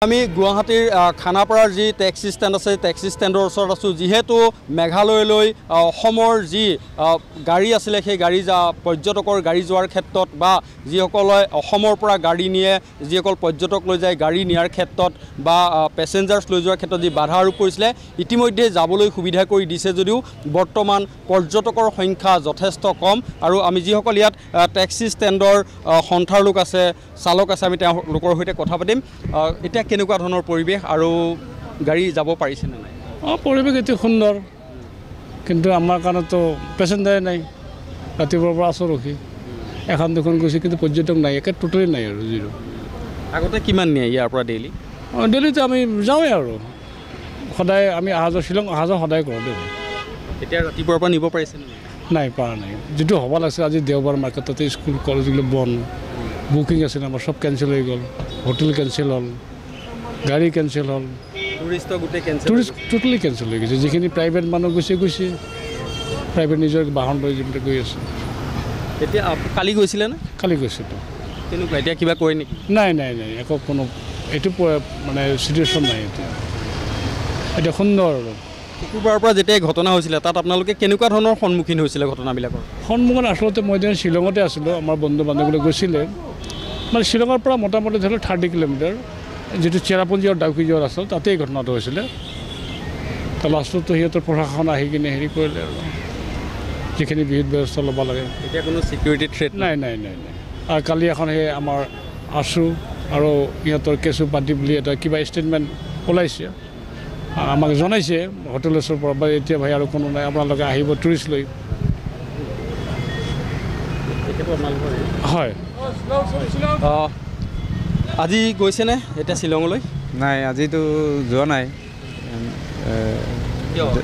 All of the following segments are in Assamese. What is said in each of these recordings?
আমি গুৱাহাটীৰ খানাপাৰাৰ যি টেক্সি ষ্টেণ্ড আছে টেক্সি ষ্টেণ্ডৰ ওচৰত আছোঁ যিহেতু মেঘালয়লৈ অসমৰ যি গাড়ী আছিলে সেই গাড়ী পৰ্যটকৰ গাড়ী যোৱাৰ ক্ষেত্ৰত বা যিসকলে অসমৰ পৰা গাড়ী নিয়ে যিসকল পৰ্যটক লৈ যায় গাড়ী নিয়াৰ ক্ষেত্ৰত বা পেছেঞ্জাৰ্ছ লৈ যোৱাৰ ক্ষেত্ৰত যি বাধা আৰোপ কৰিছিলে ইতিমধ্যে যাবলৈ সুবিধা কৰি দিছে যদিও বৰ্তমান পৰ্যটকৰ সংখ্যা যথেষ্ট কম আৰু আমি যিসকল ইয়াত টেক্সি ষ্টেণ্ডৰ সন্থাৰ লোক আছে চালক আছে আমি তেওঁলোকৰ সৈতে কথা পাতিম এতিয়া কেনেকুৱা ধৰণৰ পৰিৱেশ আৰু গাড়ী যাব পাৰিছে নে নাই পৰিৱেশ এটি সুন্দৰ কিন্তু আমাৰ কাৰণেতো পেছেঞ্জাৰে নাই ৰাতিপুৱাৰ পৰা আছোঁ ৰখি এখন দুখন গৈছে কিন্তু পৰ্যটক নাই একে টোটেলি নাই আৰু জিৰ' আগতে কিমান নিয়ে ইয়াৰ পৰা ডেইলি ডেইলিতে আমি যাওঁৱেই আৰু সদায় আমি অহা যোৱা শ্বিলং অহা যোৱা সদায় কৰোঁ দেই এতিয়া ৰাতিপুৱাৰ পৰা নিব পাৰিছে নে নাই পৰা নাই যিটো হ'ব লাগিছিল আজি দেওবাৰ মাৰ্কেটতে স্কুল কলেজগুলো বন্ধ বুকিং আছিল আমাৰ চব কেঞ্চেল হৈ গ'ল হোটেল কেঞ্চেল হ'ল গাড়ী কেঞ্চেল হ'ল টুৰিষ্ট টোটেলি কেঞ্চেল হৈ গৈছে যিখিনি প্ৰাইভেট মানুহ গৈছে প্ৰাইভেট নিজৰ বাহন লৈ যিবিলাক গৈ আছে এতিয়া কালি গৈছিলে নে কালি গৈছিলোঁ তেনেকুৱা এতিয়া কিবা কৰে নেকি নাই একো কোনো এইটো মানে চিটুৱেশ্যন নাই এতিয়া সুন্দৰ আৰু শুকুৰবাৰৰ পৰা যেতিয়া ঘটনা হৈছিলে তাত আপোনালোকে কেনেকুৱা ধৰণৰ সন্মুখীন হৈছিলে ঘটনাবিলাকৰ সন্মুখীন আচলতে মই এতিয়া শ্বিলঙতে আছিলোঁ আমাৰ বন্ধু বান্ধৱীলৈ গৈছিলে মানে শ্বিলঙৰ পৰা মোটামুটি ধৰি লওক 30 কিলোমিটাৰ যিটো চেৰাপুঞ্জী আৰু ডাউকি যোৱাৰ আছিল তাতেই ঘটনাটো হৈছিলে তো লাষ্টতো সিহঁতৰ প্ৰশাসন আহি কিনে হেৰি কৰিলে আৰু যিখিনি বিহিত ব্যৱস্থা ল'ব লাগে এতিয়া কোনো ছিকিউৰিটি থ্ৰেট নাই আৰু কালি এখন সেই আমাৰ আছু আৰু ইহঁতৰ কেঁচু পাতি বুলি এটা কিবা ষ্টেটমেণ্ট ওলাইছে আমাক জনাইছে হোটেলছৰ পৰা বা এতিয়া ভাই আৰু কোনো নাই আপোনালোকে আহিব টুৰিষ্ট লৈ হয় আজি গৈছেনে এতিয়া শ্বিলঙলৈ নাই আজিতো যোৱা নাই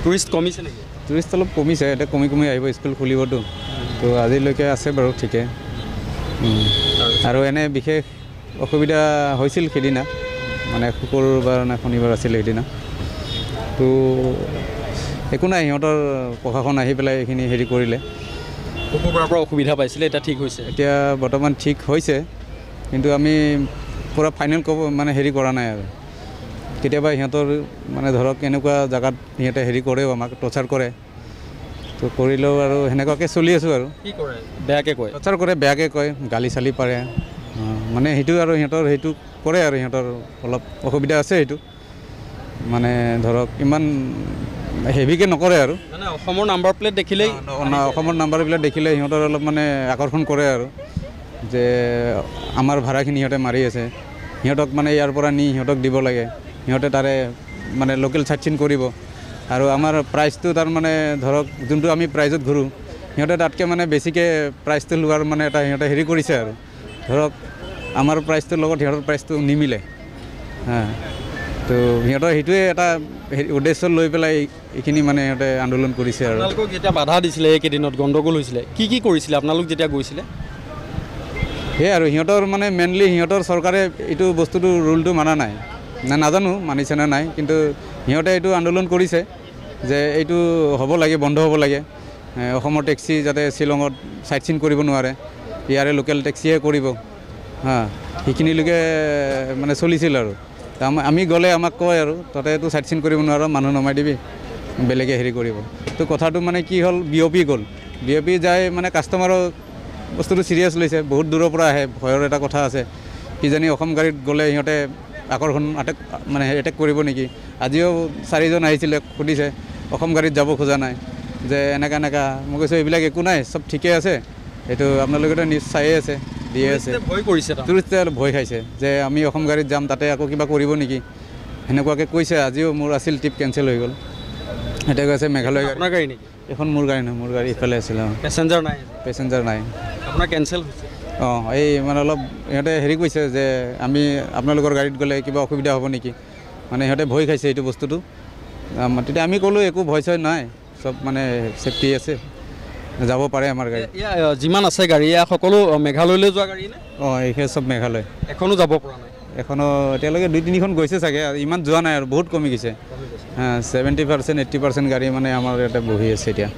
টুৰিষ্ট কমিছে নেকি টুৰিষ্ট অলপ কমিছে এতিয়া কমি আহিব স্কুল খুলিবতো তো আজিলৈকে আছে বাৰু ঠিকে আৰু এনে বিশেষ অসুবিধা হৈছিল সেইদিনা মানে শুকুৰবাৰ নে শনিবাৰ আছিল সেইদিনা তো একো নাই সিহঁতৰ প্ৰশাসন আহি পেলাই এইখিনি হেৰি কৰিলে শুকুৰবাৰৰ পৰা অসুবিধা পাইছিলে এতিয়া ঠিক হৈছে এতিয়া বৰ্তমান ঠিক হৈছে কিন্তু আমি পূৰা ফাইনেল ক'ব মানে হেৰি কৰা নাই আৰু কেতিয়াবা সিহঁতৰ মানে ধৰক এনেকুৱা জেগাত সিহঁতে হেৰি কৰেও আমাক টৰ্চাৰ কৰে তো কৰিলেও আৰু সেনেকুৱাকৈ চলি আছোঁ আৰু কি কৰে বেয়াকৈ কয় টৰ্চাৰ কৰে বেয়াকৈ কয় গালি চালি পাৰে মানে সেইটো আৰু সিহঁতৰ সেইটো কৰে আৰু সিহঁতৰ অলপ অসুবিধা আছে সেইটো মানে ধৰক ইমান হেভিকৈ নকৰে আৰু মানে অসমৰ নাম্বাৰ প্লেট দেখিলেই অসমৰ নাম্বাৰবিলাক দেখিলে সিহঁতৰ অলপ মানে আকৰ্ষণ কৰে আৰু যে আমাৰ ভাড়াখিনি সিহঁতে মাৰি আছে সিহঁতক মানে ইয়াৰ পৰা নি সিহঁতক দিব লাগে সিহঁতে তাৰে মানে লোকেল চাইটচিন কৰিব আৰু আমাৰ প্ৰাইচটো তাৰ মানে ধৰক যোনটো আমি প্ৰাইজত ঘূৰোঁ সিহঁতে তাতকৈ মানে বেছিকৈ প্ৰাইচটো লোৱাৰ মানে এটা সিহঁতে হেৰি কৰিছে আৰু ধৰক আমাৰ প্ৰাইচটোৰ লগত সিহঁতৰ প্ৰাইচটো নিমিলে তো সিহঁতৰ সেইটোৱে এটা উদ্দেশ্য লৈ পেলাই এইখিনি মানে সিহঁতে আন্দোলন কৰিছে আৰু আপোনালোকক যেতিয়া বাধা দিছিলে এইকেইদিনত গণ্ডগোল হৈছিলে কি কৰিছিলে আপোনালোক যেতিয়া গৈছিলে সেয়াই আৰু সিহঁতৰ মানে মেইনলি সিহঁতৰ চৰকাৰে এইটো বস্তুটো ৰুলটো মানা নাই নাজানো মানিছে নে নাই কিন্তু সিহঁতে এইটো আন্দোলন কৰিছে যে এইটো হ'ব লাগে বন্ধ হ'ব লাগে অসমৰ টেক্সি যাতে শ্বিলঙত চাইট চিন কৰিব নোৱাৰে ইয়াৰে লোকেল টেক্সিয়ে কৰিব সেইখিনিলৈকে মানে চলিছিল আৰু আমি গ'লে আমাক কয় আৰু তাতেতো চাইট চিন কৰিব নোৱাৰোঁ মানুহ নমাই দিবি বেলেগে হেৰি কৰিব তো কথাটো মানে কি হ'ল বিঅপি গ'ল বিঅপি যায় মানে কাষ্টমাৰৰ বস্তুটো চিৰিয়াছ লৈছে বহুত দূৰৰ পৰা আহে ভয়ৰ এটা কথা আছে কিজানি অসম গাড়ীত গ'লে সিহঁতে আকৰ্ষণ মানে এটেক কৰিব নেকি আজিও 4জন আহিছিলে সুধিছে অসম গাড়ীত যাব খোজা নাই যে এনেকুৱা মই কৈছোঁ এইবিলাক একো নাই চব ঠিকে আছে এইটো আপোনালোকেতো চায়ে আছে দিয়ে আছে ভয় কৰিছে টুৰিষ্টে অলপ ভয় খাইছে যে আমি অসম গাড়ীত যাম তাতে আকৌ কিবা কৰিব নেকি সেনেকুৱাকৈ কৈছে আজিও মোৰ আছিল ট্ৰিপ কেঞ্চেল হৈ গ'ল এতিয়া কৈছে মেঘালয় আপোনাৰ গাড়ী নেকি এখন মোৰ গাড়ী নহয় মোৰ গাড়ী ইফালে আছিল পেচেঞ্জাৰ নাই আপোনাৰ কেঞ্চেল হৈছে এই মানে অলপ সিহঁতে হেৰি কৈছে যে আমি আপোনালোকৰ গাড়ীত গ'লে কিবা অসুবিধা হ'ব নেকি মানে সিহঁতে ভয় খাইছে এইটো বস্তুটো তেতিয়া আমি ক'লোঁ একো ভয় চয় নাই চব মানে ছেফটি আছে যাব পাৰে আমাৰ গাড়ী যিমান আছে গাড়ী সকলো মেঘালয়লৈ যোৱা গাড়ী নে এইখিনি চব মেঘালয় এখনো যাব পৰা নাই এখনো এতিয়ালৈকে 2-3খন গৈছে চাগে ইমান যোৱা নাই আৰু বহুত কমি গৈছে 70% 80% গাড়ী মানে আমাৰ ইয়াতে বহি আছে এতিয়া